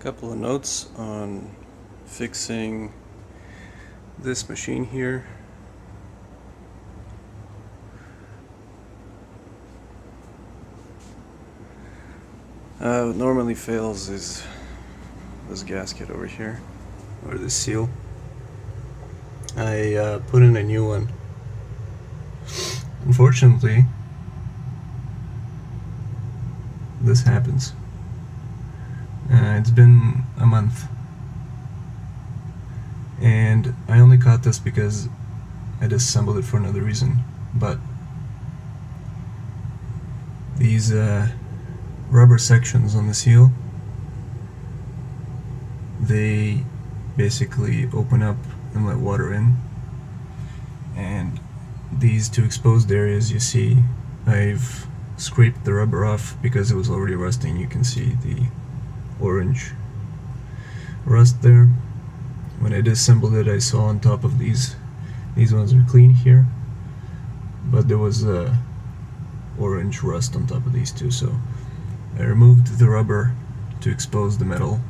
Couple of notes on fixing this machine here. What normally fails is this gasket over here, or this seal. I put in a new one. Unfortunately, this happens. It's been a month, and I only caught this because I disassembled it for another reason, but these rubber sections on the seal, they basically open up and let water in, and these two exposed areas, you see I've scraped the rubber off because it was already rusting. You can see the orange rust there. When I disassembled it, I saw on top of these ones are clean here, but there was orange rust on top of these two, so I removed the rubber to expose the metal.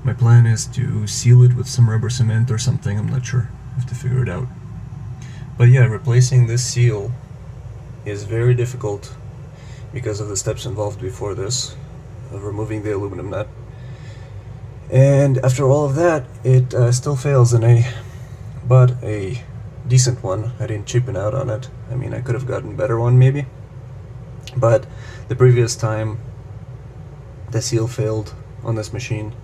My plan is to seal it with some rubber cement or something. I'm not sure. I have to figure it out. But yeah, replacing this seal is very difficult because of the steps involved before this, of removing the aluminum nut. And after all of that, it still fails, and I bought a decent one. I didn't cheapen out on it. I mean, I could have gotten a better one maybe, but the previous time the seal failed on this machine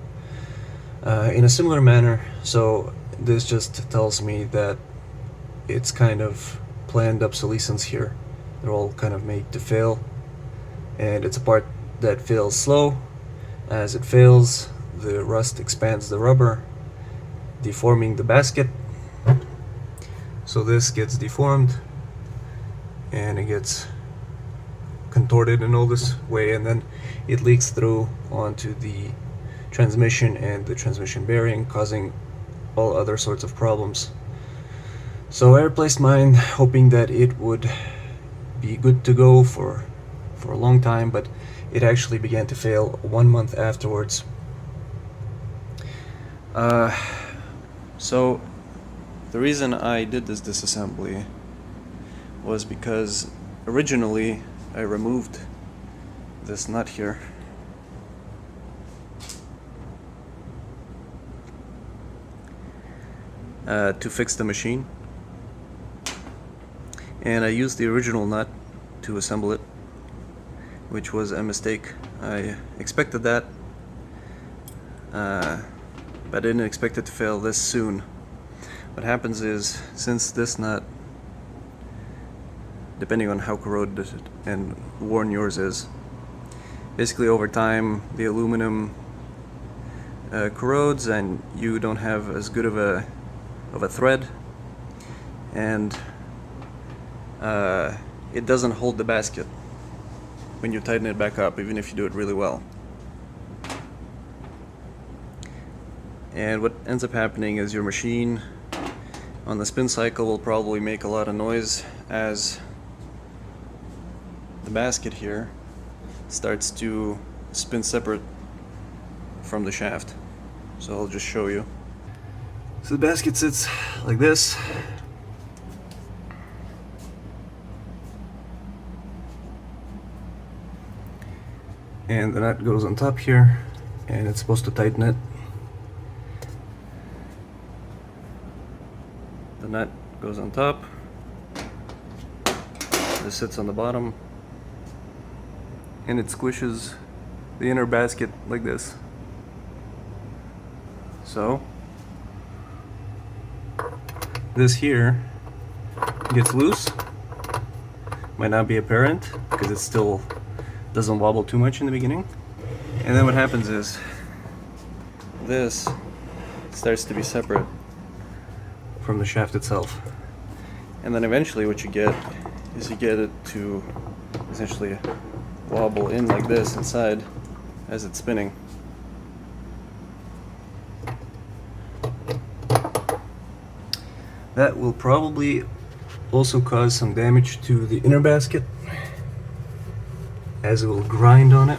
in a similar manner, so this just tells me that it's kind of planned obsolescence here. They're all kind of made to fail, and it's a part that fails slow. As it fails, the rust expands the rubber, deforming the basket. So this gets deformed and it gets contorted in all this way, and then it leaks through onto the transmission and the transmission bearing, causing all other sorts of problems. So I replaced mine hoping that it would be good to go for a long time, but it actually began to fail 1 month afterwards. So the reason I did this disassembly was because originally I removed this nut here. To fix the machine, and I used the original nut to assemble it, which was a mistake. I expected that, but I didn't expect it to fail this soon. What happens is, since this nut, depending on how corroded and worn yours is, basically over time the aluminum corrodes and you don't have as good of a thread, and it doesn't hold the basket when you tighten it back up, even if you do it really well. And what ends up happening is your machine on the spin cycle will probably make a lot of noise as the basket here starts to spin separate from the shaft. So I'll just show you. So the basket sits like this. And the nut goes on top here, and it's supposed to tighten it. The nut goes on top. This sits on the bottom, and it squishes the inner basket like this. So this here gets loose. Might not be apparent because it still doesn't wobble too much in the beginning. And then what happens is this starts to be separate from the shaft itself. And then eventually what you get is you get it to essentially wobble in like this inside as it's spinning. That will probably also cause some damage to the inner basket, as it will grind on it.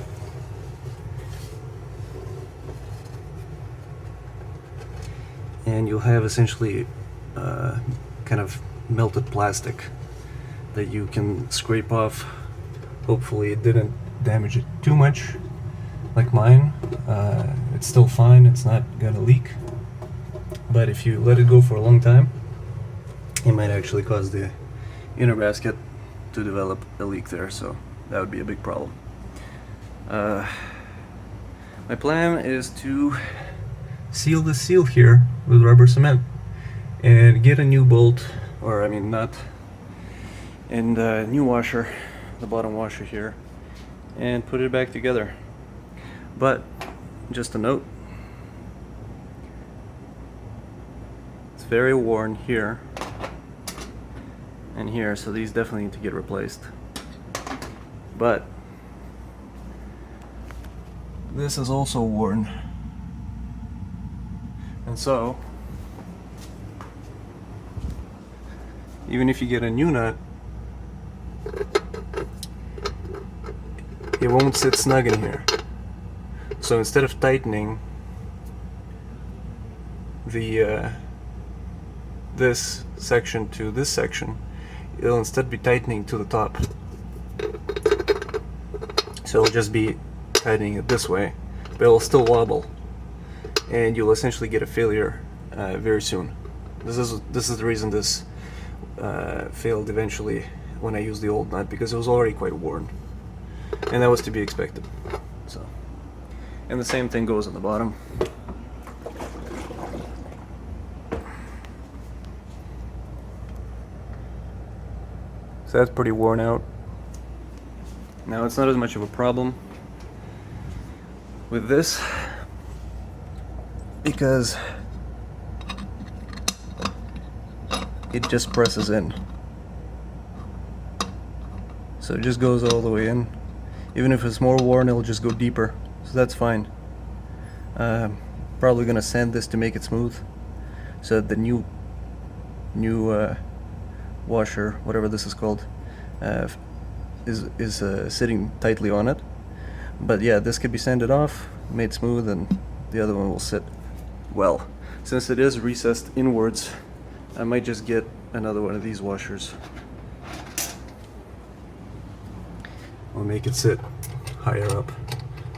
and you'll have essentially kind of melted plastic that you can scrape off. Hopefully it didn't damage it too much like mine. It's still fine, it's not gonna leak, but if you let it go for a long time, it might actually cause the inner basket to develop a leak there, so that would be a big problem. My plan is to seal the seal here with rubber cement and get a new bolt, or I mean nut, and a new washer, the bottom washer here, and put it back together. But just a note, it's very worn here and here, so these definitely need to get replaced. But this is also worn, and so even if you get a new nut, it won't sit snug in here. So instead of tightening the this section to this section, it'll instead be tightening to the top. So it'll just be tightening it this way, but it'll still wobble, and you'll essentially get a failure very soon. This is the reason this failed eventually when I used the old nut, because it was already quite worn, and that was to be expected. So, and the same thing goes on the bottom. So that's pretty worn out. Now it's not as much of a problem with this, because it just presses in. So it just goes all the way in. Even if it's more worn, it'll just go deeper. So that's fine. Probably gonna sand this to make it smooth, so that the new washer, whatever this is called, is sitting tightly on it. But yeah, this could be sanded off, made smooth, and the other one will sit well. Since it is recessed inwards, I might just get another one of these washers. I'll make it sit higher up.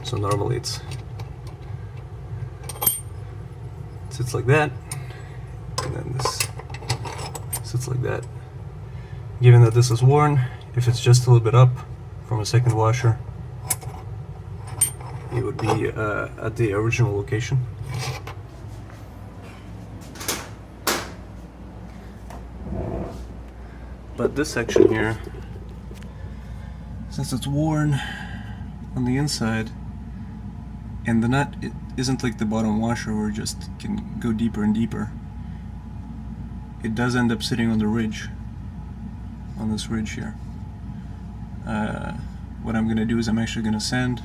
So normally it sits like that, and then this sits like that. Given that this is worn, if it's just a little bit up from a second washer, it would be at the original location. But this section here, since it's worn on the inside, and the nut it isn't like the bottom washer where it just can go deeper and deeper, it does end up sitting on the ridge, on this ridge here. What I'm gonna do is I'm actually gonna sand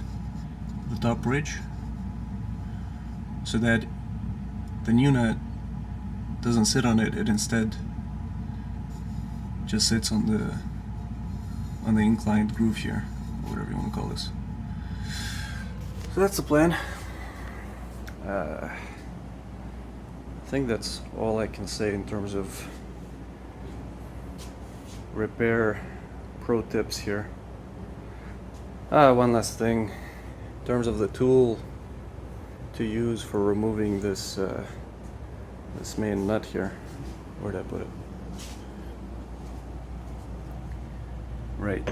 the top ridge so that the new nut doesn't sit on it, it instead just sits on the inclined groove here, or whatever you want to call this. So that's the plan. I think that's all I can say in terms of repair pro tips here. One last thing, in terms of the tool to use for removing this this main nut here. Where'd I put it? Right.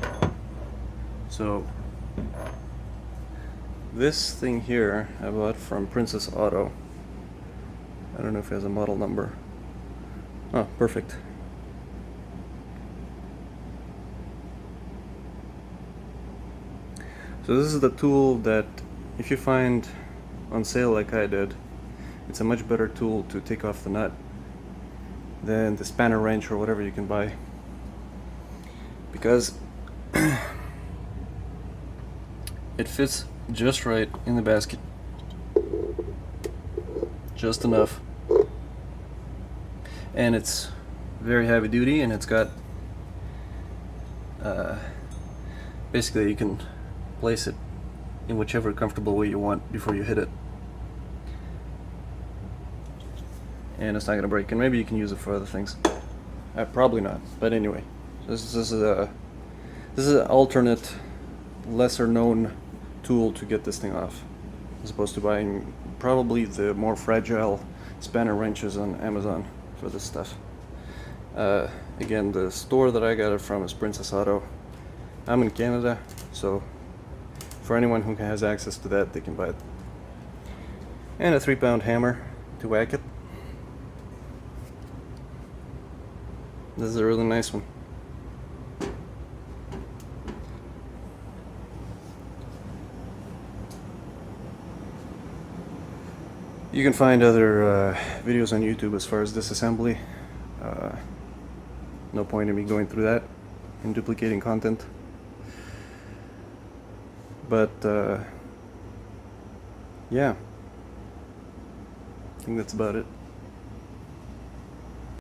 So this thing here I bought from Princess Auto. I don't know if it has a model number. Oh, perfect. So this is the tool that, if you find on sale like I did, it's a much better tool to take off the nut than the spanner wrench or whatever you can buy, because it fits just right in the basket, just enough, and it's very heavy duty, and it's got basically you can place it in whichever comfortable way you want before you hit it. and it's not gonna break. And maybe you can use it for other things. Probably not. But anyway, this is an alternate, lesser known tool to get this thing off, as opposed to buying probably the more fragile spanner wrenches on Amazon for this stuff. Again, the store that I got it from is Princess Auto. I'm in Canada, so for anyone who has access to that, they can buy it. And a 3-pound hammer to whack it. This is a really nice one. You can find other videos on YouTube as far as disassembly. No point in me going through that and duplicating content. But yeah, I think that's about it.